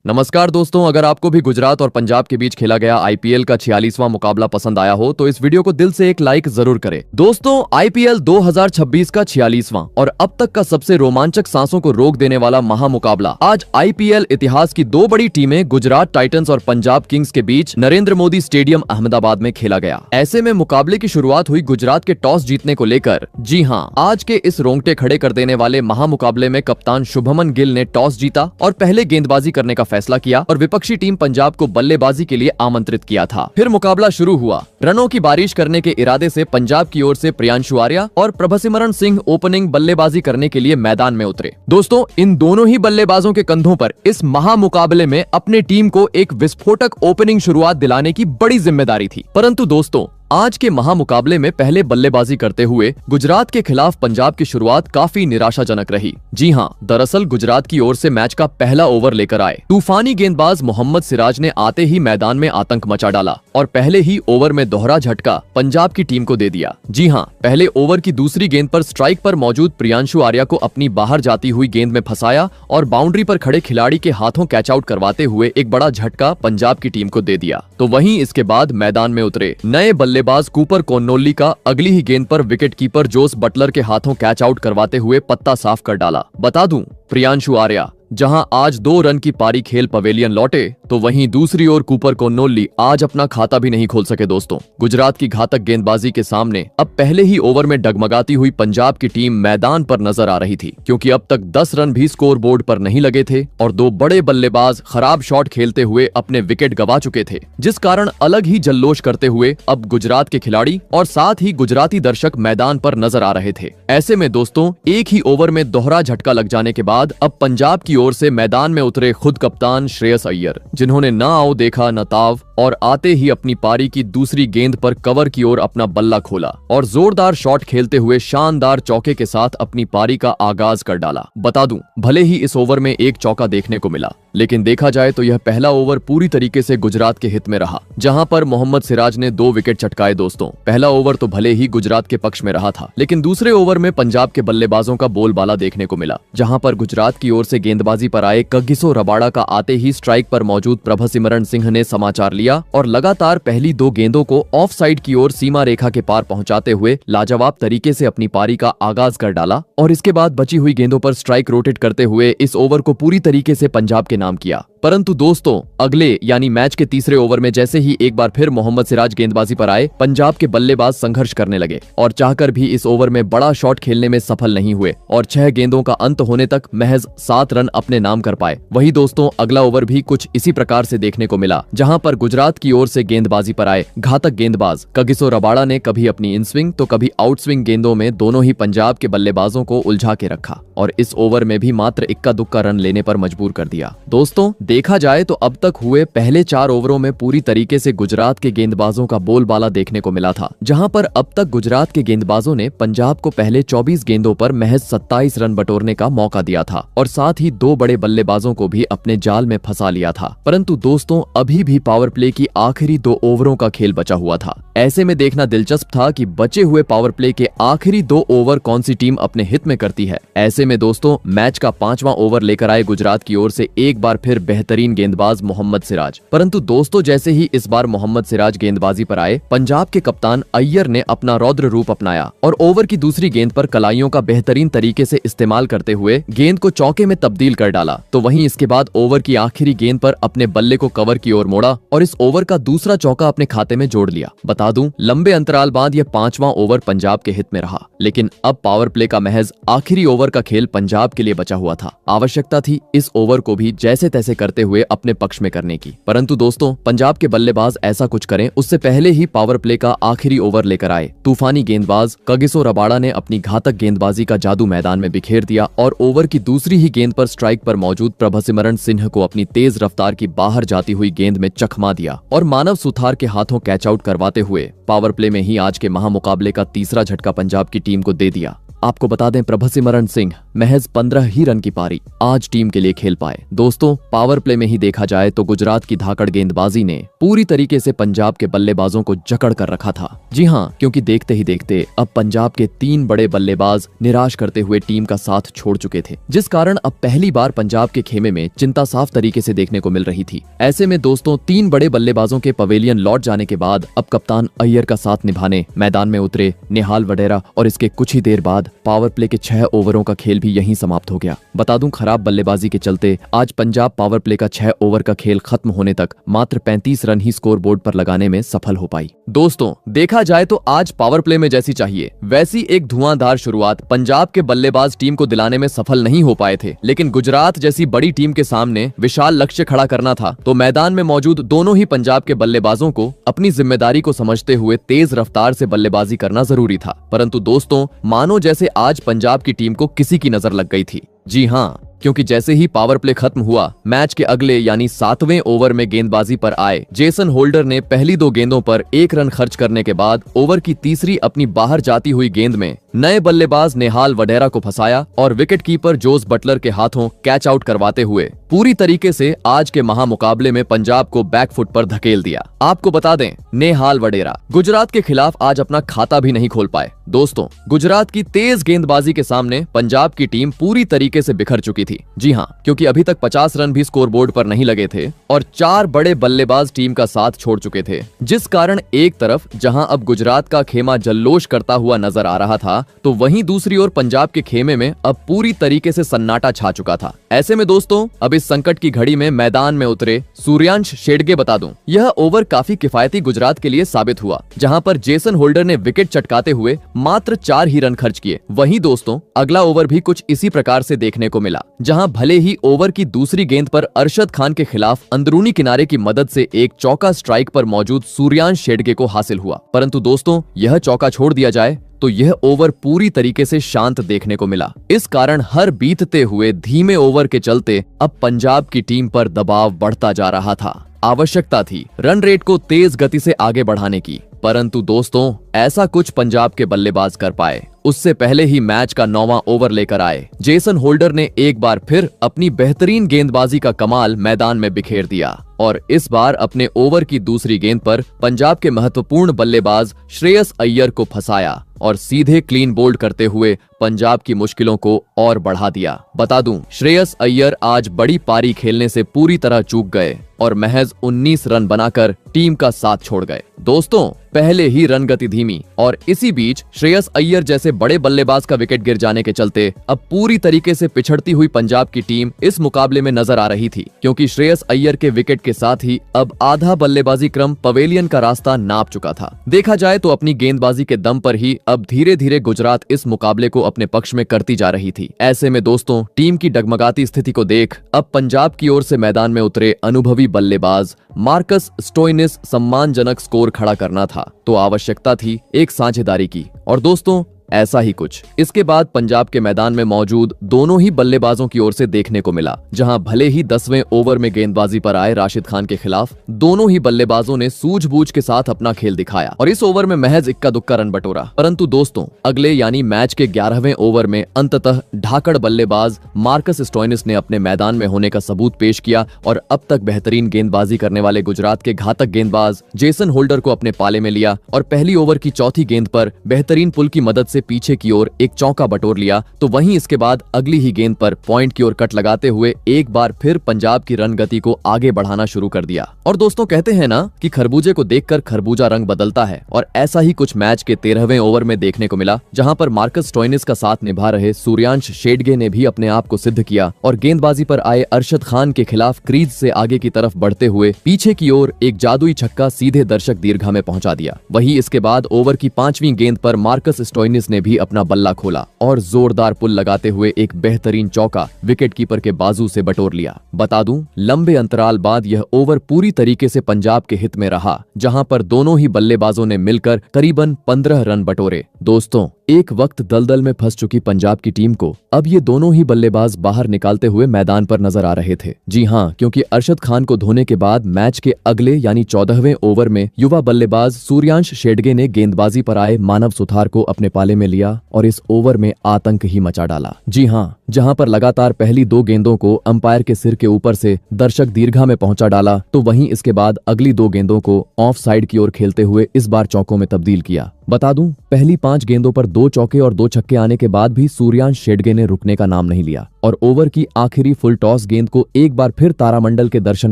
नमस्कार दोस्तों, अगर आपको भी गुजरात और पंजाब के बीच खेला गया आईपीएल का 46वां मुकाबला पसंद आया हो तो इस वीडियो को दिल से एक लाइक जरूर करें। दोस्तों, आईपीएल 2026 का 46वां और अब तक का सबसे रोमांचक, सांसों को रोक देने वाला महामुकाबला आज आईपीएल इतिहास की दो बड़ी टीमें गुजरात टाइटंस और पंजाब किंग्स के बीच नरेंद्र मोदी स्टेडियम अहमदाबाद में खेला गया। ऐसे में मुकाबले की शुरुआत हुई गुजरात के टॉस जीतने को लेकर। जी हां, आज के इस रोंगटे खड़े कर देने वाले महामुकाबले में कप्तान शुभमन गिल ने टॉस जीता और पहले गेंदबाजी करने का फैसला किया और विपक्षी टीम पंजाब को बल्लेबाजी के लिए आमंत्रित किया था। फिर मुकाबला शुरू हुआ। रनों की बारिश करने के इरादे से पंजाब की ओर से प्रियांशु आर्या और प्रभसिमरन सिंह ओपनिंग बल्लेबाजी करने के लिए मैदान में उतरे। दोस्तों, इन दोनों ही बल्लेबाजों के कंधों पर इस महामुकाबले में अपने टीम को एक विस्फोटक ओपनिंग शुरुआत दिलाने की बड़ी जिम्मेदारी थी। परंतु दोस्तों, आज के महामुकाबले में पहले बल्लेबाजी करते हुए गुजरात के खिलाफ पंजाब की शुरुआत काफी निराशाजनक रही। जी हां, दरअसल गुजरात की ओर से मैच का पहला ओवर लेकर आए तूफानी गेंदबाज मोहम्मद सिराज ने आते ही मैदान में आतंक मचा डाला और पहले ही ओवर में दोहरा झटका पंजाब की टीम को दे दिया। जी हां, पहले ओवर की दूसरी गेंद पर स्ट्राइक पर मौजूद प्रियांशु आर्या को अपनी बाहर जाती हुई गेंद में फंसाया और बाउंड्री पर खड़े खिलाड़ी के हाथों कैच आउट करवाते हुए एक बड़ा झटका पंजाब की टीम को दे दिया। तो वहीं इसके बाद मैदान में उतरे नए बल्लेबाज कूपर कोन्नोल्ली का अगली ही गेंद पर विकेट कीपर जोस बटलर के हाथों कैच आउट करवाते हुए पत्ता साफ कर डाला। बता दूं, प्रियांशु आर्या जहां आज 2 रन की पारी खेल पवेलियन लौटे, तो वहीं दूसरी ओर कूपर कोन्नोल्ली आज अपना खाता भी नहीं खोल सके। दोस्तों, गुजरात की घातक गेंदबाजी के सामने अब पहले ही ओवर में डगमगाती हुई पंजाब की टीम मैदान पर नजर आ रही थी, क्योंकि अब तक 10 रन भी स्कोर बोर्ड पर नहीं लगे थे और 2 बड़े बल्लेबाज खराब शॉट खेलते हुए अपने विकेट गंवा चुके थे, जिस कारण अलग ही जल्लोष करते हुए अब गुजरात के खिलाड़ी और साथ ही गुजराती दर्शक मैदान पर नजर आ रहे थे। ऐसे में दोस्तों, एक ही ओवर में दोहरा झटका लग जाने के बाद अब पंजाब की ओर से मैदान में उतरे खुद कप्तान श्रेयस अय्यर, जिन्होंने ना आओ देखा न ताव और आते ही अपनी पारी की दूसरी गेंद पर कवर की ओर अपना बल्ला खोला और जोरदार शॉट खेलते हुए शानदार चौके के साथ अपनी पारी का आगाज कर डाला। बता दूं, भले ही इस ओवर में एक चौका देखने को मिला, लेकिन देखा जाए तो यह पहला ओवर पूरी तरीके से गुजरात के हित में रहा, जहां पर मोहम्मद सिराज ने 2 विकेट चटकाए। दोस्तों, पहला ओवर तो भले ही गुजरात के पक्ष में रहा था, लेकिन दूसरे ओवर में पंजाब के बल्लेबाजों का बोलबाला देखने को मिला, जहां पर गुजरात की ओर से गेंदबाजी पर आए कगिसो रबाड़ा का आते ही स्ट्राइक पर मौजूद प्रभसिमरन सिंह ने समाचार लिया और लगातार पहली 2 गेंदों को ऑफ साइड की ओर सीमा रेखा के पार पहुंचाते हुए लाजवाब तरीके से अपनी पारी का आगाज कर डाला और इसके बाद बची हुई गेंदों पर स्ट्राइक रोटेट करते हुए इस ओवर को पूरी तरीके से पंजाब के नाम किया। परंतु दोस्तों, अगले यानी मैच के तीसरे ओवर में जैसे ही एक बार फिर मोहम्मद सिराज गेंदबाजी पर आए, पंजाब के बल्लेबाज संघर्ष करने लगे और चाहकर भी इस ओवर में बड़ा शॉट खेलने में सफल नहीं हुए और 6 गेंदों का अंत होने तक महज 7 रन अपने नाम कर पाए। वही दोस्तों, अगला ओवर भी कुछ इसी प्रकार से देखने को मिला, जहां पर गुजरात की ओर से गेंदबाजी पर आए घातक गेंदबाज कगिसो रबाड़ा ने कभी अपनी इन स्विंग तो कभी आउट स्विंग गेंदों में दोनों ही पंजाब के बल्लेबाजों को उलझा के रखा और इस ओवर में भी मात्र इक्का दुक्का रन लेने पर मजबूर कर दिया। दोस्तों, देखा जाए तो अब तक हुए पहले 4 ओवरों में पूरी तरीके से गुजरात के गेंदबाजों का बोलबाला देखने को मिला था, जहां पर अब तक गुजरात के गेंदबाजों ने पंजाब को पहले 24 गेंदों पर महज 27 रन बटोरने का मौका दिया था और साथ ही 2 बड़े बल्लेबाजों को भी अपने जाल में फंसा लिया था। परंतु दोस्तों, अभी भी पावर प्ले की आखिरी 2 ओवरों का खेल बचा हुआ था। ऐसे में देखना दिलचस्प था कि बचे हुए पावर प्ले के आखिरी 2 ओवर कौन सी टीम अपने हित में करती है। ऐसे में दोस्तों, मैच का 5वां ओवर लेकर आए गुजरात की ओर से एक बार फिर बेहतरीन गेंदबाज मोहम्मद सिराज। परंतु दोस्तों, जैसे ही इस बार मोहम्मद सिराज गेंदबाजी पर आए, पंजाब के कप्तान अय्यर ने अपना रौद्र रूप अपनाया और ओवर की दूसरी गेंद पर कलाइयों का बेहतरीन तरीके से इस्तेमाल करते हुए गेंद को चौके में तब्दील कर डाला। तो वहीं इसके बाद ओवर की आखिरी गेंद पर अपने बल्ले को कवर की ओर मोड़ा और इस ओवर का दूसरा चौका अपने खाते में जोड़ लिया। बता दूं, लंबे अंतराल बाद यह 5वां ओवर पंजाब के हित में रहा, लेकिन अब पावर प्ले का महज आखिरी ओवर का खेल पंजाब के लिए बचा हुआ था। आवश्यकता थी इस ओवर को भी जैसे तैसे करते हुए अपने पक्ष में करने की। परंतु दोस्तों, पंजाब के बल्लेबाज ऐसा कुछ करें उससे पहले ही पावर प्ले का आखिरी ओवर लेकर आए तूफानी गेंदबाज कगिसो रबाड़ा ने अपनी घातक गेंदबाजी का जादू मैदान में बिखेर दिया और ओवर की दूसरी ही गेंद पर स्ट्राइक पर मौजूद प्रभसिमरन सिंह को अपनी तेज रफ्तार की बाहर जाती हुई गेंद में चकमा दिया और मानव सुथार के हाथों कैच आउट करवाते हुए पावर प्ले में ही आज के महामुकाबले का तीसरा झटका पंजाब की टीम को दे दिया। आपको बता दें प्रभसिमरन सिंह महज 15 ही रन की पारी आज टीम के लिए खेल पाए। दोस्तों, पावर प्ले में ही देखा जाए तो गुजरात की धाकड़ गेंदबाजी ने पूरी तरीके से पंजाब के बल्लेबाजों को जकड़ कर रखा था। जी हाँ, क्योंकि देखते ही देखते अब पंजाब के 3 बड़े बल्लेबाज निराश करते हुए टीम का साथ छोड़ चुके थे, जिस कारण अब पहली बार पंजाब के खेमे में चिंता साफ तरीके से देखने को मिल रही थी। ऐसे में दोस्तों, 3 बड़े बल्लेबाजों के पवेलियन लौट जाने के बाद अब कप्तान अय्यर का साथ निभाने मैदान में उतरे निहाल वडेरा और इसके कुछ ही देर बाद पावर प्ले के 6 ओवरों का खेल भी यहीं समाप्त हो गया। बता दूं, खराब बल्लेबाजी के चलते आज पंजाब पावर प्ले का 6 ओवर का खेल खत्म होने तक मात्र 35 रन ही स्कोर बोर्ड पर लगाने में सफल हो पाई। दोस्तों, देखा जाए तो आज पावर प्ले में जैसी चाहिए वैसी एक धुआंधार शुरुआत पंजाब के बल्लेबाज टीम को दिलाने में सफल नहीं हो पाए थे, लेकिन गुजरात जैसी बड़ी टीम के सामने विशाल लक्ष्य खड़ा करना था तो मैदान में मौजूद दोनों ही पंजाब के बल्लेबाजों को अपनी जिम्मेदारी को समझते हुए तेज रफ्तार से बल्लेबाजी करना जरूरी था। परंतु दोस्तों, मानो जैसे आज पंजाब की टीम को किसी की नजर लग गई थी। जी हाँ, क्योंकि जैसे ही पावर प्ले खत्म हुआ, मैच के अगले यानी 7वें ओवर में गेंदबाजी पर आए जेसन होल्डर ने पहली 2 गेंदों पर 1 रन खर्च करने के बाद ओवर की तीसरी अपनी बाहर जाती हुई गेंद में नए बल्लेबाज निहाल वडेरा को फंसाया और विकेट कीपर जोस बटलर के हाथों कैच आउट करवाते हुए पूरी तरीके से आज के महामुकाबले में पंजाब को बैकफुट पर धकेल दिया। आपको बता दें, निहाल वडेरा गुजरात के खिलाफ आज अपना खाता भी नहीं खोल पाए। दोस्तों, गुजरात की तेज गेंदबाजी के सामने पंजाब की टीम पूरी तरीके से बिखर चुकी थी। जी हाँ, क्योंकि अभी तक 50 रन भी स्कोरबोर्ड पर नहीं लगे थे और 4 बड़े बल्लेबाज टीम का साथ छोड़ चुके थे, जिस कारण एक तरफ जहां अब गुजरात का खेमा जल्लोश करता हुआ नजर आ रहा था, तो वहीं दूसरी ओर पंजाब के खेमे में अब पूरी तरीके से सन्नाटा छा चुका था। ऐसे में दोस्तों, अब इस संकट की घड़ी में मैदान में उतरे सूर्यांश शेडगे बता दूं, यह ओवर काफी किफायती गुजरात के लिए साबित हुआ, जहां पर जेसन होल्डर ने विकेट चटकाते हुए मात्र 4 ही रन खर्च किए। वहीं दोस्तों, अगला ओवर भी कुछ इसी प्रकार से देखने को मिला, जहां भले ही ओवर की दूसरी गेंद पर अरशद खान के खिलाफ अंदरूनी किनारे की मदद से एक चौका स्ट्राइक पर मौजूद सूर्यांश शेडगे को हासिल हुआ, परंतु दोस्तों, यह चौका छोड़ दिया जाए तो यह ओवर पूरी तरीके से शांत देखने को मिला। इस कारण हर बीतते हुए धीमे ओवर के चलते अब पंजाब की टीम पर दबाव बढ़ता जा रहा था। आवश्यकता थी रन रेट को तेज गति से आगे बढ़ाने की, परंतु दोस्तों, ऐसा कुछ पंजाब के बल्लेबाज कर पाए उससे पहले ही मैच का 9वां ओवर लेकर आए जेसन होल्डर ने एक बार फिर अपनी बेहतरीन गेंदबाजी का कमाल मैदान में बिखेर दिया और इस बार अपने ओवर की दूसरी गेंद पर पंजाब के महत्वपूर्ण बल्लेबाज श्रेयस अय्यर को फंसाया और सीधे क्लीन बोल्ड करते हुए पंजाब की मुश्किलों को और बढ़ा दिया। बता दूं, श्रेयस अय्यर आज बड़ी पारी खेलने से पूरी तरह चूक गए और महज 19 रन बनाकर टीम का साथ छोड़ गए। दोस्तों, पहले ही रन गति धीमी और इसी बीच श्रेयस अय्यर जैसे बड़े बल्लेबाज का विकेट गिर जाने के चलते अब पूरी तरीके से पिछड़ती हुई पंजाब की टीम इस मुकाबले में नजर आ रही थी, क्योंकि श्रेयस अय्यर के विकेट के साथ ही अब आधा बल्लेबाजी क्रम पवेलियन का रास्ता नाप चुका था। देखा जाए तो अपनी गेंदबाजी के दम पर ही अब धीरे धीरे गुजरात इस मुकाबले को अपने पक्ष में करती जा रही थी। ऐसे में दोस्तों, टीम की डगमगाती स्थिति को देख अब पंजाब की ओर से मैदान में उतरे अनुभवी बल्लेबाज मार्कस स्टोइनिस सम्मानजनक स्कोर खड़ा करना था, तो आवश्यकता थी एक साझेदारी की। और दोस्तों, ऐसा ही कुछ इसके बाद पंजाब के मैदान में मौजूद दोनों ही बल्लेबाजों की ओर से देखने को मिला, जहां भले ही 10वें ओवर में गेंदबाजी पर आए राशिद खान के खिलाफ दोनों ही बल्लेबाजों ने सूझबूझ के साथ अपना खेल दिखाया और इस ओवर में महज इक्का दुक्का रन बटोरा। परंतु दोस्तों, अगले यानी मैच के 11वें ओवर में अंततः ढाकड़ बल्लेबाज मार्कस स्टोइनिस ने अपने मैदान में होने का सबूत पेश किया और अब तक बेहतरीन गेंदबाजी करने वाले गुजरात के घातक गेंदबाज जेसन होल्डर को अपने पाले में लिया और पहली ओवर की चौथी गेंद पर बेहतरीन पुल की मदद से पीछे की ओर एक चौका बटोर लिया। तो वहीं इसके बाद अगली ही गेंद पर पॉइंट की ओर कट लगाते हुए एक बार फिर पंजाब की रन गति को आगे बढ़ाना शुरू कर दिया। और दोस्तों, कहते हैं ना कि खरबूजे को देखकर खरबूजा रंग बदलता है, और ऐसा ही कुछ मैच के 13वें ओवर में देखने को मिला, जहां पर मार्कस स्टोइनिस का साथ निभा रहे सूर्यांश शेडगे ने भी अपने आप को सिद्ध किया और गेंदबाजी पर आए अरशद खान के खिलाफ क्रीज से आगे की तरफ बढ़ते हुए पीछे की ओर एक जादुई छक्का सीधे दर्शक दीर्घा में पहुंचा दिया। वहीं इसके बाद ओवर की 5वीं गेंद पर मार्कस स्टोइनिस ने भी अपना बल्ला खोला और जोरदार पुल लगाते हुए एक बेहतरीन चौका विकेट कीपर के बाजू से बटोर लिया। बता दूं, लंबे अंतराल बाद यह ओवर पूरी तरीके से पंजाब के हित में रहा, जहां पर दोनों ही बल्लेबाजों ने मिलकर करीबन 15 रन बटोरे। दोस्तों, एक वक्त दलदल में फंस चुकी पंजाब की टीम को अब ये दोनों ही बल्लेबाज बाहर निकालते हुए मैदान पर नजर आ रहे थे। जी हाँ, क्योंकि अरशद खान को धोने के बाद मैच के अगले यानी 14वें ओवर में युवा बल्लेबाज सूर्यांश शेडगे ने गेंदबाजी पर आए मानव सुथार को अपने पाले में लिया और इस ओवर में आतंक ही मचा डाला। जी हाँ, जहां पर लगातार पहली 2 गेंदों को अंपायर के सिर के ऊपर से दर्शक दीर्घा में पहुंचा डाला, तो वहीं इसके बाद अगली 2 गेंदों को ऑफ साइड की ओर खेलते हुए इस बार चौकों में तब्दील किया। बता दूं, पहली 5 गेंदों पर 2 चौके और 2 छक्के आने के बाद भी सूर्यांश शेडगे ने रुकने का नाम नहीं लिया और ओवर की आखिरी फुल टॉस गेंद को एक बार फिर तारामंडल के दर्शन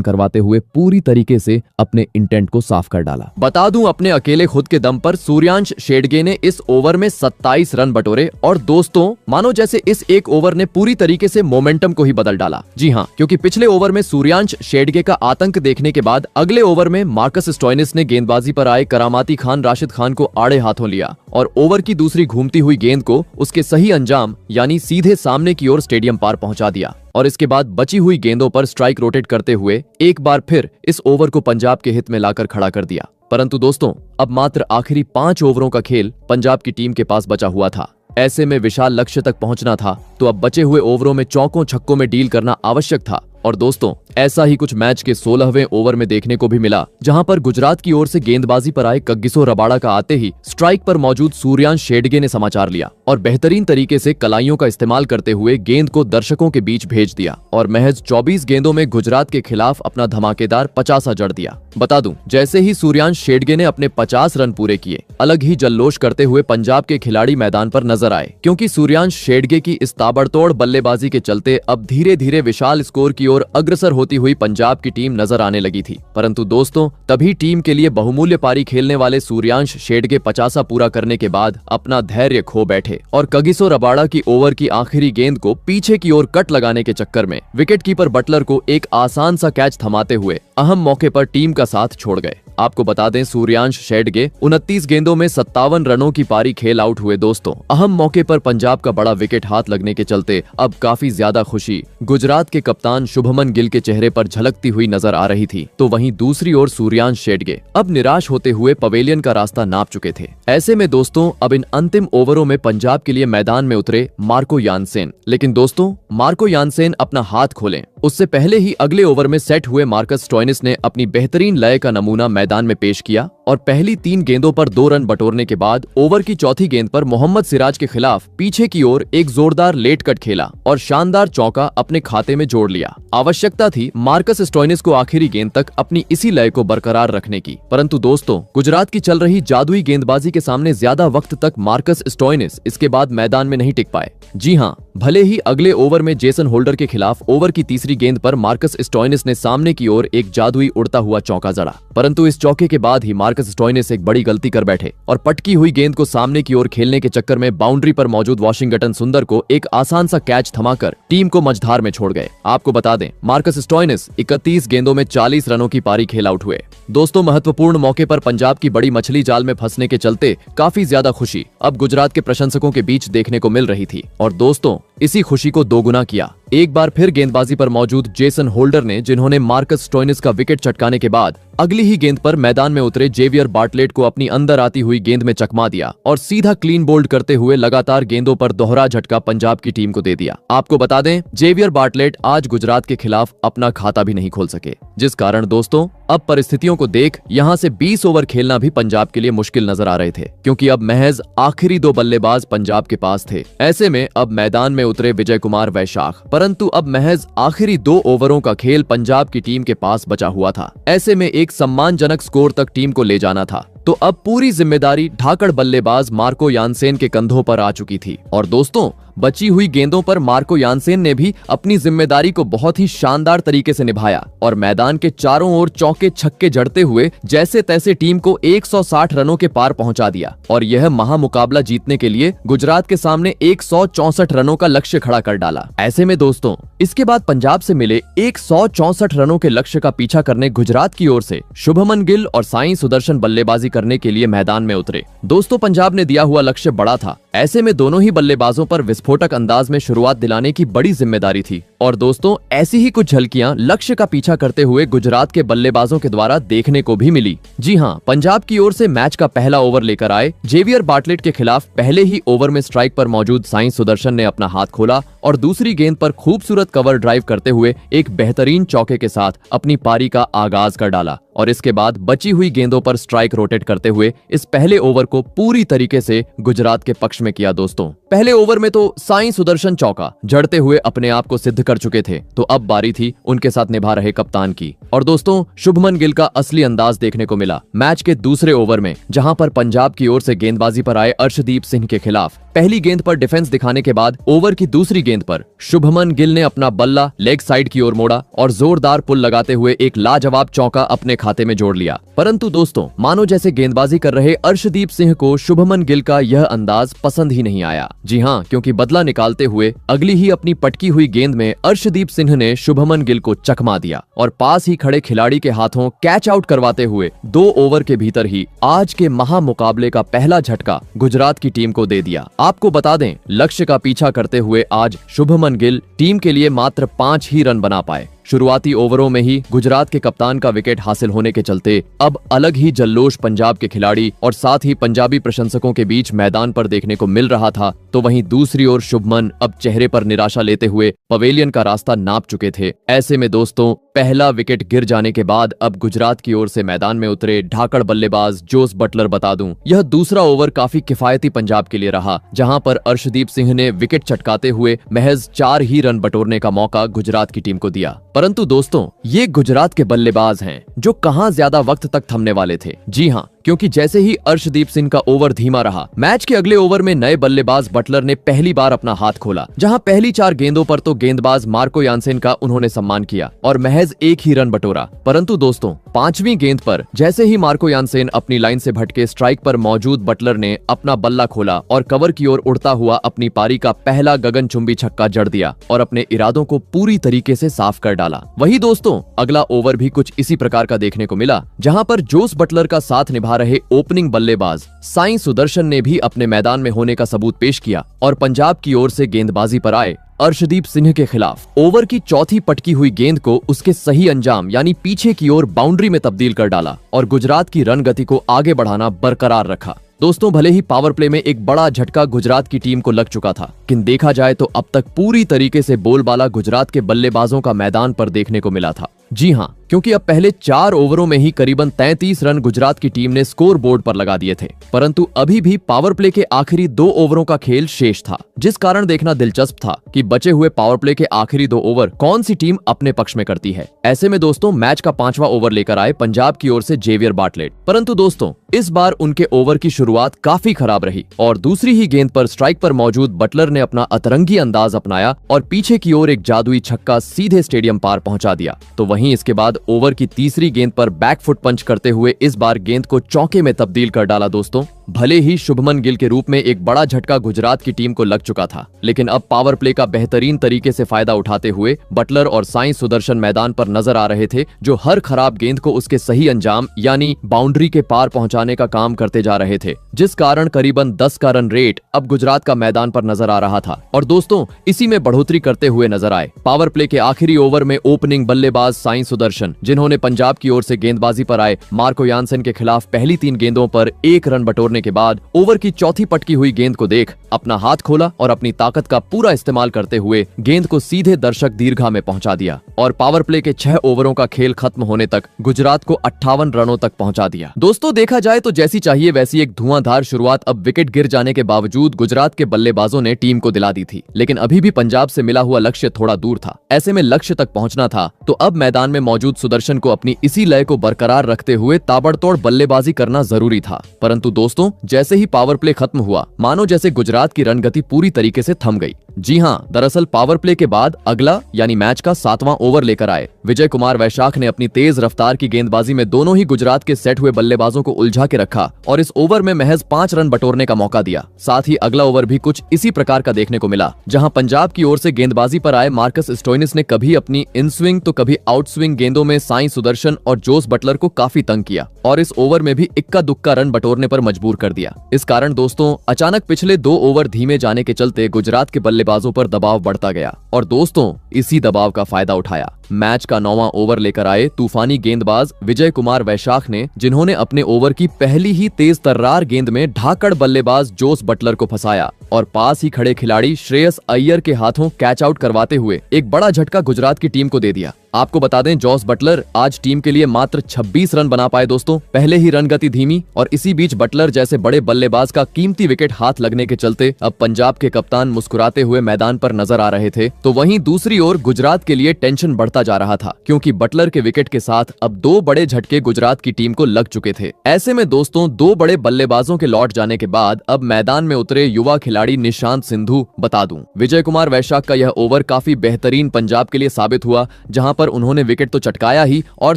करवाते हुए पूरी तरीके से अपने इंटेंट को साफ कर डाला। बता दूं, अपने अकेले खुद के दम पर सूर्यांश शेडगे ने इस ओवर में 27 रन बटोरे और दोस्तों मानो जैसे इस एक ओवर ने पूरी तरीके से मोमेंटम को ही बदल डाला। जी हाँ, क्योंकि पिछले ओवर में सूर्यांश शेडगे का आतंक देखने के बाद अगले ओवर में मार्कस स्टोइनिस ने गेंदबाजी पर आए करामाती खान राशिद खान को आड़े हाथों लिया और ओवर की दूसरी घूमती हुई गेंद को उसके सही अंजाम यानी सीधे सामने की ओर स्टेडियम पार पहुंचा दिया और इसके बाद बची हुई गेंदों पर स्ट्राइक रोटेट करते हुए एक बार फिर इस ओवर को पंजाब के हित में लाकर खड़ा कर दिया। परंतु दोस्तों, अब मात्र आखिरी 5 ओवरों का खेल पंजाब की टीम के पास बचा हुआ था। ऐसे में विशाल लक्ष्य तक पहुंचना था, तो अब बचे हुए ओवरों में चौकों छक्कों में डील करना आवश्यक था। और दोस्तों, ऐसा ही कुछ मैच के 16वें ओवर में देखने को भी मिला, जहां पर गुजरात की ओर से गेंदबाजी पर आए कग्गिसो रबाड़ा का आते ही स्ट्राइक पर मौजूद सूर्यांश शेडगे ने समाचार लिया और बेहतरीन तरीके से कलाइयों का इस्तेमाल करते हुए गेंद को दर्शकों के बीच भेज दिया और महज 24 गेंदों में गुजरात के खिलाफ अपना धमाकेदार 50 जड़ दिया। बता दूं, जैसे ही सूर्यांश शेडगे ने अपने 50 रन पूरे किए, अलग ही जल्लोश करते हुए पंजाब के खिलाड़ी मैदान पर नजर आए, क्योंकि सूर्यांश शेडगे की इस ताबड़तोड़ बल्लेबाजी के चलते अब धीरे धीरे विशाल स्कोर की ओर अग्रसर होती हुई पंजाब की टीम नजर आने लगी थी। परंतु दोस्तों, तभी टीम के लिए बहुमूल्य पारी खेलने वाले सूर्यांश शेडगे 50 पूरा करने के बाद अपना धैर्य खो बैठे और कगिसो रबाड़ा की ओवर की आखिरी गेंद को पीछे की ओर कट लगाने के चक्कर में विकेटकीपर बटलर को एक आसान सा कैच थमाते हुए अहम मौके पर टीम का साथ छोड़ गए। आपको बता दें, सूर्यांश शेडगे 29 गेंदों में 57 रनों की पारी खेल आउट हुए। दोस्तों, अहम मौके पर पंजाब का बड़ा विकेट हाथ लगने के चलते अब काफी ज्यादा खुशी गुजरात के कप्तान शुभमन गिल के चेहरे पर झलकती हुई नजर आ रही थी, तो वहीं दूसरी ओर सूर्यांश शेडगे अब निराश होते हुए पवेलियन का रास्ता नाप चुके थे। ऐसे में दोस्तों, अब इन अंतिम ओवरों में पंजाब के लिए मैदान में उतरे मार्को यानसेन। लेकिन दोस्तों, मार्को यानसेन अपना हाथ खोलें उससे पहले ही अगले ओवर में सेट हुए मार्कस स्टोइनिस ने अपनी बेहतरीन लय का नमूना मैदान में पेश किया और पहली 3 गेंदों पर 2 रन बटोरने के बाद ओवर की चौथी गेंद पर मोहम्मद सिराज के खिलाफ पीछे की ओर एक जोरदार लेट कट खेला और शानदार चौका अपने खाते में जोड़ लिया। आवश्यकता थी मार्कस स्टोइनिस को आखिरी गेंद तक अपनी इसी लय को बरकरार रखने की, परंतु दोस्तों, गुजरात की चल रही जादुई गेंदबाजी के सामने ज्यादा वक्त तक मार्कस स्टोइनिस इसके बाद मैदान में नहीं टिक पाए। जी हाँ, भले ही अगले ओवर में जेसन होल्डर के खिलाफ ओवर की तीसरी गेंद पर मार्कस स्टोइनिस ने सामने की ओर एक जादुई उड़ता हुआ चौका जड़ा, परंतु इस चौके के बाद ही मार्कस स्टोइनिस एक बड़ी गलती कर बैठे और पटकी हुई गेंद को सामने की ओर खेलने के चक्कर में बाउंड्री पर मौजूद वॉशिंगटन सुंदर को एक आसान सा कैच थमाकर टीम को मझधार में छोड़ गए। आपको बता दें, मार्कस स्टोइनिस 31 गेंदों में 40 रनों की पारी खेल आउट हुए। दोस्तों, महत्वपूर्ण मौके पर पंजाब की बड़ी मछली जाल में फंसने के चलते काफी ज्यादा खुशी अब गुजरात के प्रशंसकों के बीच देखने को मिल रही थी और दोस्तों, इसी खुशी को दोगुना किया एक बार फिर गेंदबाजी पर मौजूद जेसन होल्डर ने, जिन्होंने मार्कस स्टोइनिस का विकेट चटकाने के बाद अगली ही गेंद पर मैदान में उतरे जेवियर बार्टलेट को अपनी अंदर आती हुई गेंद में चकमा दिया और सीधा क्लीन बोल्ड करते हुए लगातार गेंदों पर दोहरा झटका पंजाब की टीम को दे दिया। आपको बता दें, जेवियर बार्टलेट आज गुजरात के खिलाफ अपना खाता भी नहीं खोल सके, जिस कारण दोस्तों अब परिस्थितियों को देख यहां से 20 ओवर खेलना भी पंजाब के लिए मुश्किल नजर आ रहे थे, क्योंकि अब महज आखिरी 2 बल्लेबाज पंजाब के पास थे। ऐसे में अब मैदान में उतरे विजय कुमार वैशाख, परंतु अब महज आखिरी 2 ओवरों का खेल पंजाब की टीम के पास बचा हुआ था। ऐसे में एक सम्मानजनक स्कोर तक टीम को ले जाना था, तो अब पूरी जिम्मेदारी ढाकड़ बल्लेबाज मार्को यानसेन के कंधों पर आ चुकी थी और दोस्तों, बची हुई गेंदों पर मार्को यानसेन ने भी अपनी जिम्मेदारी को बहुत ही शानदार तरीके से निभाया और मैदान के चारों ओर चौके छक्के जड़ते हुए जैसे तैसे टीम को 160 रनों के पार पहुंचा दिया और यह महामुकाबला जीतने के लिए गुजरात के सामने 164 रनों का लक्ष्य खड़ा कर डाला। ऐसे में दोस्तों, इसके बाद पंजाब से मिले 164 रनों के लक्ष्य का पीछा करने गुजरात की ओर से शुभमन गिल और साई सुदर्शन बल्लेबाजी करने के लिए मैदान में उतरे। दोस्तों, पंजाब ने दिया हुआ लक्ष्य बड़ा था। ऐसे में दोनों ही बल्लेबाजों पर विस्फोट विस्फोटक अंदाज में शुरुआत दिलाने की बड़ी जिम्मेदारी थी। और दोस्तों, ऐसी ही कुछ झलकियां लक्ष्य का पीछा करते हुए गुजरात के बल्लेबाजों के द्वारा देखने को भी मिली। जी हाँ, पंजाब की ओर से मैच का पहला ओवर लेकर आए जेवियर बार्टलेट के खिलाफ पहले ही ओवर में स्ट्राइक पर मौजूद साई सुदर्शन ने अपना हाथ खोला और दूसरी गेंद पर खूबसूरत कवर ड्राइव करते हुए एक बेहतरीन चौके के साथ अपनी पारी का आगाज कर डाला। और इसके बाद बची हुई गेंदों पर स्ट्राइक रोटेट करते हुए इस पहले ओवर को पूरी तरीके से गुजरात के पक्ष में किया। दोस्तों, पहले ओवर में तो साई सुदर्शन चौका जड़ते हुए अपने आप को सिद्ध कर चुके थे, तो अब बारी थी उनके साथ निभा रहे कप्तान की। और दोस्तों, शुभमन गिल का असली अंदाज देखने को मिला मैच के दूसरे ओवर में, जहां पर पंजाब की ओर से गेंदबाजी पर आए अर्शदीप सिंह के खिलाफ पहली गेंद पर डिफेंस दिखाने के बाद ओवर की दूसरी गेंद पर शुभमन गिल ने अपना बल्ला लेग साइड की ओर मोड़ा और जोरदार पुल लगाते हुए एक लाजवाब चौका अपने खाते में जोड़ लिया। परंतु दोस्तों, मानो जैसे गेंदबाजी कर रहे अर्शदीप सिंह को शुभमन गिल का यह अंदाज पसंद ही नहीं आया। जी हाँ, क्योंकि बदला निकालते हुए अगली ही अपनी पटकी हुई गेंद में अर्शदीप सिंह ने शुभमन गिल को चकमा दिया और पास ही खड़े खिलाड़ी के हाथों कैच आउट करवाते हुए 2 ओवर के भीतर ही आज के महामुकाबले का पहला झटका गुजरात की टीम को दे दिया। आपको बता दें, लक्ष्य का पीछा करते हुए आज शुभमन गिल टीम के लिए मात्र 5 ही रन बना पाए। शुरुआती ओवरों में ही गुजरात के कप्तान का विकेट हासिल होने के चलते अब अलग ही जल्लोश पंजाब के खिलाड़ी और साथ ही पंजाबी प्रशंसकों के बीच मैदान पर देखने को मिल रहा था। तो वहीं दूसरी ओर शुभमन अब चेहरे पर निराशा लेते हुए पवेलियन का रास्ता नाप चुके थे। ऐसे में दोस्तों, पहला विकेट गिर जाने के बाद अब गुजरात की ओर से मैदान में उतरे ढाकड़ बल्लेबाज जोस बटलर बता दूं, यह दूसरा ओवर काफी किफायती पंजाब के लिए रहा, जहां पर अर्शदीप सिंह ने विकेट चटकाते हुए महज 4 ही रन बटोरने का मौका गुजरात की टीम को दिया। परंतु दोस्तों, ये गुजरात के बल्लेबाज हैं जो कहां ज्यादा वक्त तक थमने वाले थे। जी हाँ, क्योंकि जैसे ही अर्शदीप सिंह का ओवर धीमा रहा, मैच के अगले ओवर में नए बल्लेबाज बटलर ने पहली बार अपना हाथ खोला, जहां पहली 4 गेंदों पर तो गेंदबाज मार्को यानसेन का उन्होंने सम्मान किया और महज 1 ही रन बटोरा। परंतु दोस्तों, 5वीं गेंद पर जैसे ही मार्को यानसेन अपनी लाइन से भटके स्ट्राइक पर मौजूद बटलर ने अपना बल्ला खोला और कवर की ओर उड़ता हुआ अपनी पारी का पहला गगनचुंबी छक्का जड़ दिया और अपने इरादों को पूरी तरीके से साफ कर डाला। वही दोस्तों, अगला ओवर भी कुछ इसी प्रकार का देखने को मिला, जहां पर जोस बटलर का साथ निभा रहे ओपनिंग बल्लेबाज साई सुदर्शन ने भी अपने मैदान में होने का सबूत पेश किया और पंजाब की ओर से गेंदबाजी पर आए अर्शदीप सिंह के खिलाफ ओवर की चौथी पटकी हुई गेंद को उसके सही अंजाम यानी पीछे की ओर बाउंड्री में तब्दील कर डाला और गुजरात की रन गति को आगे बढ़ाना बरकरार रखा। दोस्तों, भले ही पावर प्ले में एक बड़ा झटका गुजरात की टीम को लग चुका था, लेकिन देखा जाए तो अब तक पूरी तरीके से बोलबाला गुजरात के बल्लेबाजों का मैदान पर देखने को मिला था। जी हाँ, क्योंकि अब पहले 4 ओवरों में ही करीबन 33 रन गुजरात की टीम ने स्कोर बोर्ड पर लगा दिए थे। परंतु अभी भी पावर प्ले के आखिरी 2 ओवरों का खेल शेष था, जिस कारण देखना दिलचस्प था कि बचे हुए पावर प्ले के आखिरी 2 ओवर कौन सी टीम अपने पक्ष में करती है। ऐसे में दोस्तों, मैच का 5वां ओवर लेकर आए पंजाब की ओर से जेवियर बार्टलेट। परंतु दोस्तों, इस बार उनके ओवर की शुरुआत काफी खराब रही और दूसरी ही गेंद पर स्ट्राइक पर मौजूद बटलर ने अपना अतरंगी अंदाज अपनाया और पीछे की ओर एक जादुई छक्का सीधे स्टेडियम पार पहुंचा दिया। तो वहीं इसके बाद ओवर की तीसरी गेंद पर बैकफुट पंच करते हुए इस बार गेंद को चौके में तब्दील कर डाला। दोस्तों, भले ही शुभमन गिल के रूप में एक बड़ा झटका गुजरात की टीम को लग चुका था, लेकिन अब पावर प्ले का बेहतरीन तरीके से फायदा उठाते हुए बटलर और साई सुदर्शन मैदान पर नजर आ रहे थे, जो हर खराब गेंद को उसके सही अंजाम यानी बाउंड्री के पार पहुंचाने का काम करते जा रहे थे, जिस कारण करीबन 10 का रन रेट अब गुजरात का मैदान पर नजर आ रहा था। और दोस्तों, इसी में बढ़ोतरी करते हुए नजर आए पावर प्ले के आखिरी ओवर में ओपनिंग बल्लेबाज साई सुदर्शन, जिन्होंने पंजाब की ओर से गेंदबाजी पर आए मार्को यानसेन के खिलाफ पहली 3 गेंदों पर 1 रन बटोरने के बाद ओवर की चौथी पटकी हुई गेंद को देख अपना हाथ खोला और अपनी ताकत का पूरा इस्तेमाल करते हुए गेंद को सीधे दर्शक दीर्घा में पहुंचा दिया और पावर प्ले के 6 ओवरों का खेल खत्म होने तक गुजरात को 58 रनों तक पहुंचा दिया। दोस्तों, देखा जाए तो जैसी चाहिए वैसी एक धुआंधार शुरुआत अब विकेट गिर जाने के बावजूद गुजरात के बल्लेबाजों ने टीम को दिला दी थी, लेकिन अभी भी पंजाब से मिला हुआ लक्ष्य थोड़ा दूर था। ऐसे में लक्ष्य तक पहुंचना था तो अब मैदान में मौजूद सुदर्शन को अपनी इसी लय को बरकरार रखते हुए ताबड़तोड़ बल्लेबाजी करना जरूरी था। परंतु दोस्तों, जैसे ही पावर प्ले खत्म हुआ, मानो जैसे गुजरात की रनगति पूरी तरीके से थम गई। जी हाँ, दरअसल पावर प्ले के बाद अगला यानी मैच का 7वां ओवर लेकर आए विजय कुमार वैशाख ने अपनी तेज रफ्तार की गेंदबाजी में दोनों ही गुजरात के सेट हुए बल्लेबाजों को उलझा के रखा और इस ओवर में महज 5 रन बटोरने का मौका दिया। साथ ही अगला ओवर भी कुछ इसी प्रकार का देखने को मिला, जहां पंजाब की ओर से गेंदबाजी पर आए मार्कस स्टोइनिस ने कभी अपनी इन स्विंग तो कभी आउट स्विंग गेंदों में साई सुदर्शन और जोस बटलर को काफी तंग किया और इस ओवर में भी इक्का दुक्का रन बटोरने पर मजबूर कर दिया। इस कारण दोस्तों अचानक पिछले 2 ओवर धीमे जाने के चलते गुजरात के बल्लेबाजों पर दबाव बढ़ता गया और दोस्तों इसी दबाव का फायदा उठाया मैच का 9वां ओवर लेकर आए तूफानी गेंदबाज विजय कुमार वैशाख ने, जिन्होंने अपने ओवर की पहली ही तेज तर्रार गेंद में ढाकड़ बल्लेबाज जोस बटलर को फंसाया और पास ही खड़े खिलाड़ी श्रेयस अय्यर के हाथों कैच आउट करवाते हुए एक बड़ा झटका गुजरात की टीम को दे दिया। आपको बता दें जोस बटलर आज टीम के लिए मात्र 26 रन बना पाए दोस्तों। पहले ही रन गति धीमी और इसी बीच बटलर जैसे बड़े बल्लेबाज का कीमती विकेट हाथ लगने के चलते अब पंजाब के कप्तान मुस्कुराते हुए मैदान पर नजर आ रहे थे, तो वहीं दूसरी ओर गुजरात के लिए टेंशन बढ़ता जा रहा था क्योंकि बटलर के विकेट के साथ अब 2 बड़े झटके गुजरात की टीम को लग चुके थे। ऐसे में दोस्तों 2 बड़े बल्लेबाजों के लौट जाने के बाद अब मैदान में उतरे युवा खिलाड़ी निशांत सिंधु। बता दूं विजय कुमार वैशाख का यह ओवर काफी बेहतरीन पंजाब के लिए साबित हुआ, जहां पर उन्होंने विकेट तो चटकाया ही और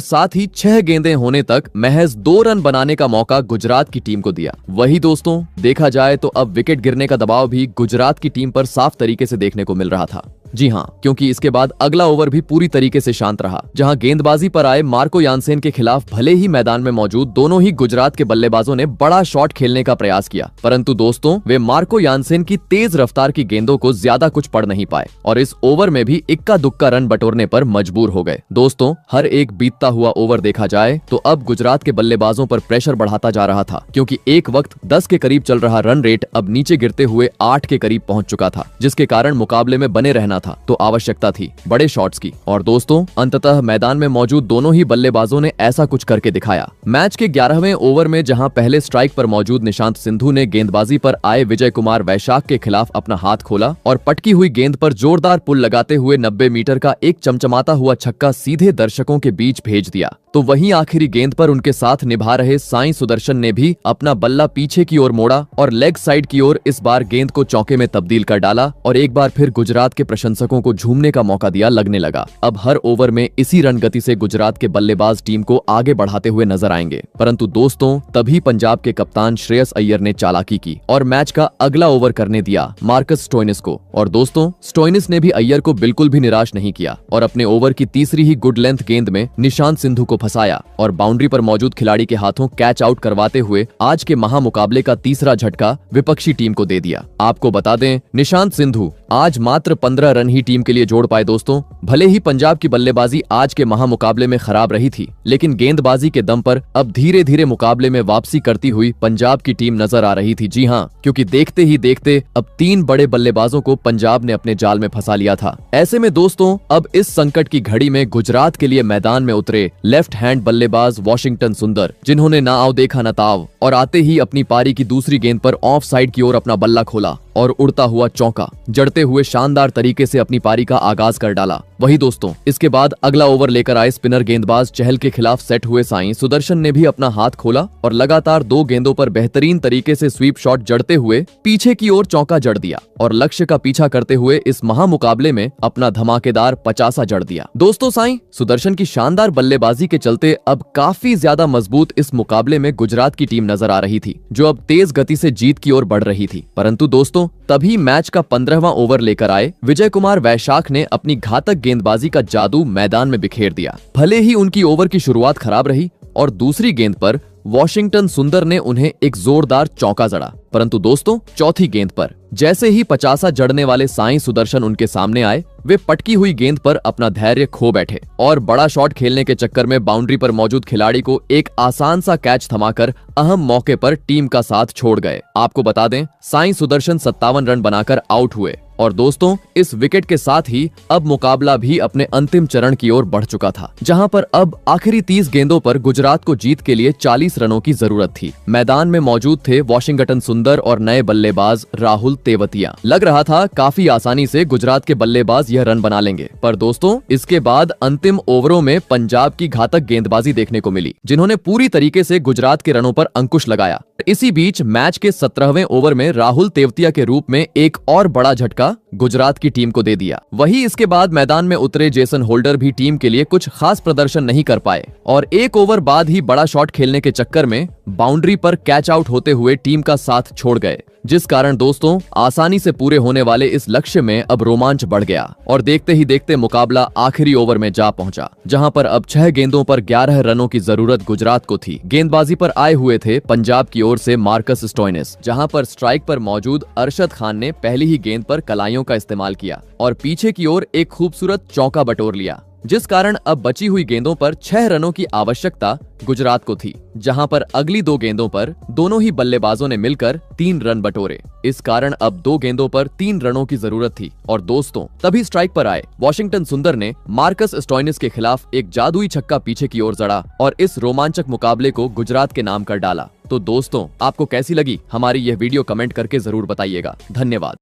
साथ ही 6 गेंदें होने तक महज 2 रन बनाने का मौका गुजरात की टीम को दिया। वही दोस्तों देखा जाए तो अब विकेट गिरने का दबाव भी गुजरात की टीम पर साफ तरीके से देखने को मिल रहा था। जी हां, क्योंकि इसके बाद अगला ओवर भी पूरी तरीके से शांत रहा, जहां गेंदबाजी पर आए मार्को यानसेन के खिलाफ भले ही मैदान में मौजूद दोनों ही गुजरात के बल्लेबाजों ने बड़ा शॉट खेलने का प्रयास किया, परंतु दोस्तों वे मार्को यानसेन की तेज रफ्तार की गेंदों को ज्यादा कुछ पढ़ नहीं पाए और इस ओवर में भी इक्का दुक्का रन बटोरने पर मजबूर हो गए। दोस्तों हर एक बीतता हुआ ओवर देखा जाए तो अब गुजरात के बल्लेबाजों पर प्रेशर बढ़ाता जा रहा था, क्योंकि एक वक्त 10 के करीब चल रहा रन रेट अब नीचे गिरते हुए 8 के करीब पहुंच चुका था, जिसके कारण मुकाबले में बने रहना था तो आवश्यकता थी बड़े शॉट्स की। और दोस्तों अंततः मैदान में मौजूद दोनों ही बल्लेबाजों ने ऐसा कुछ करके दिखाया। मैच के 11वें ओवर में जहां पहले स्ट्राइक पर मौजूद निशांत सिंधु ने गेंदबाजी पर आए विजय कुमार वैशाख के खिलाफ अपना हाथ खोला और पटकी हुई गेंद पर जोरदार पुल लगाते हुए 90 मीटर का एक चमचमाता हुआ छक्का सीधे दर्शकों के बीच भेज दिया, तो वहीं आखिरी गेंद पर उनके साथ निभा रहे साई सुदर्शन ने भी अपना बल्ला पीछे की ओर मोड़ा और लेग साइड की ओर इस बार गेंद को चौके में तब्दील कर डाला और एक बार फिर गुजरात के प्रशंसकों को झूमने का मौका दिया लगने लगा। अब हर ओवर में इसी रन गति से गुजरात के बल्लेबाज टीम को आगे बढ़ाते हुए नजर आएंगे, परंतु दोस्तों तभी पंजाब के कप्तान श्रेयस अय्यर ने चालाकी की और मैच का अगला ओवर करने दिया मार्कस स्टोइनिस को। और दोस्तों स्टोइनिस ने भी अय्यर को बिल्कुल भी निराश नहीं किया और अपने ओवर की तीसरी ही गुड लेंथ गेंद में निशांत सिंधु को फंसाया और बाउंड्री पर मौजूद खिलाड़ी के हाथों कैच आउट करवाते हुए आज के महामुकाबले का तीसरा झटका विपक्षी टीम को दे दिया। आपको बता दें निशांत सिंधु आज मात्र 15 रन ही टीम के लिए जोड़ पाए दोस्तों। भले ही पंजाब की बल्लेबाजी आज के महामुकाबले में खराब रही थी, लेकिन गेंदबाजी के दम पर अब धीरे धीरे मुकाबले में वापसी करती हुई पंजाब की टीम नजर आ रही थी। जी हां, क्योंकि देखते ही देखते अब 3 बड़े बल्लेबाजों को पंजाब ने अपने जाल में फंसा लिया था। ऐसे में दोस्तों अब इस संकट की घड़ी में गुजरात के लिए मैदान में उतरे लेफ्ट हैंड बल्लेबाज वॉशिंगटन सुंदर, जिन्होंने ना आओ देखा न ताव और आते ही अपनी पारी की दूसरी गेंद पर ऑफ साइड की ओर अपना बल्ला खोला और उड़ता हुआ चौका जड़ते हुए शानदार तरीके से अपनी पारी का आगाज कर डाला। वही दोस्तों इसके बाद अगला ओवर लेकर आए स्पिनर गेंदबाज चहल के खिलाफ सेट हुए साई सुदर्शन ने भी अपना हाथ खोला और लगातार 2 गेंदों पर बेहतरीन तरीके से स्वीप शॉट जड़ते हुए पीछे की ओर चौका जड़ दिया और लक्ष्य का पीछा करते हुए इस महामुकाबले में अपना धमाकेदार 50 जड़ दिया। दोस्तों साई सुदर्शन की शानदार बल्लेबाजी के चलते अब काफी ज्यादा मजबूत इस मुकाबले में गुजरात की टीम नजर आ रही थी, जो अब तेज गति से जीत की ओर बढ़ रही थी। परंतु दोस्तों तभी मैच का 15वां ओवर लेकर आए विजय कुमार वैशाख ने अपनी घातक गेंदबाजी का जादू मैदान में बिखेर दिया। भले ही उनकी ओवर की शुरुआत खराब रही और दूसरी गेंद पर वॉशिंगटन सुंदर ने उन्हें एक जोरदार चौका जड़ा, परंतु दोस्तों चौथी गेंद पर जैसे ही 50 जड़ने वाले साई सुदर्शन उनके सामने आए, वे पटकी हुई गेंद पर अपना धैर्य खो बैठे और बड़ा शॉट खेलने के चक्कर में बाउंड्री पर मौजूद खिलाड़ी को एक आसान सा कैच थमाकर अहम मौके पर टीम का साथ छोड़ गए। आपको बता दें साई सुदर्शन 57 रन बनाकर आउट हुए और दोस्तों इस विकेट के साथ ही अब मुकाबला भी अपने अंतिम चरण की ओर बढ़ चुका था, जहां पर अब आखिरी 30 गेंदों पर गुजरात को जीत के लिए 40 रनों की जरूरत थी। मैदान में मौजूद थे वॉशिंगटन सुंदर और नए बल्लेबाज राहुल तेवतिया। लग रहा था काफी आसानी से गुजरात के बल्लेबाज यह रन बना लेंगे, पर दोस्तों इसके बाद अंतिम ओवरों में पंजाब की घातक गेंदबाजी देखने को मिली, जिन्होंने पूरी तरीके से गुजरात के रनों पर अंकुश लगाया। इसी बीच मैच के 17वें ओवर में राहुल तेवतिया के रूप में एक और बड़ा झटका गुजरात की टीम को दे दिया। वही इसके बाद मैदान में उतरे जेसन होल्डर भी टीम के लिए कुछ खास प्रदर्शन नहीं कर पाए और 1 ओवर बाद ही बड़ा शॉट खेलने के चक्कर में बाउंड्री पर कैच आउट होते हुए टीम का साथ छोड़ गए, जिस कारण दोस्तों आसानी से पूरे होने वाले इस लक्ष्य में अब रोमांच बढ़ गया और देखते ही देखते मुकाबला आखिरी ओवर में जा पहुंचा, जहां पर अब 6 गेंदों पर 11 रनों की जरूरत गुजरात को थी। गेंदबाजी पर आए हुए थे पंजाब की ओर से मार्कस स्टोइनिस, जहां पर स्ट्राइक पर मौजूद अरशद खान ने पहली ही गेंद पर कलाइयों का इस्तेमाल किया और पीछे की ओर एक खूबसूरत चौका बटोर लिया, जिस कारण अब बची हुई गेंदों पर 6 रनों की आवश्यकता गुजरात को थी, जहां पर अगली 2 गेंदों पर दोनों ही बल्लेबाजों ने मिलकर 3 रन बटोरे। इस कारण अब 2 गेंदों पर 3 रनों की जरूरत थी और दोस्तों तभी स्ट्राइक पर आए वॉशिंगटन सुंदर ने मार्कस स्टोइनिस के खिलाफ एक जादुई छक्का पीछे की ओर जड़ा और इस रोमांचक मुकाबले को गुजरात के नाम कर डाला। तो दोस्तों आपको कैसी लगी हमारी यह वीडियो, कमेंट करके जरूर बताइएगा। धन्यवाद।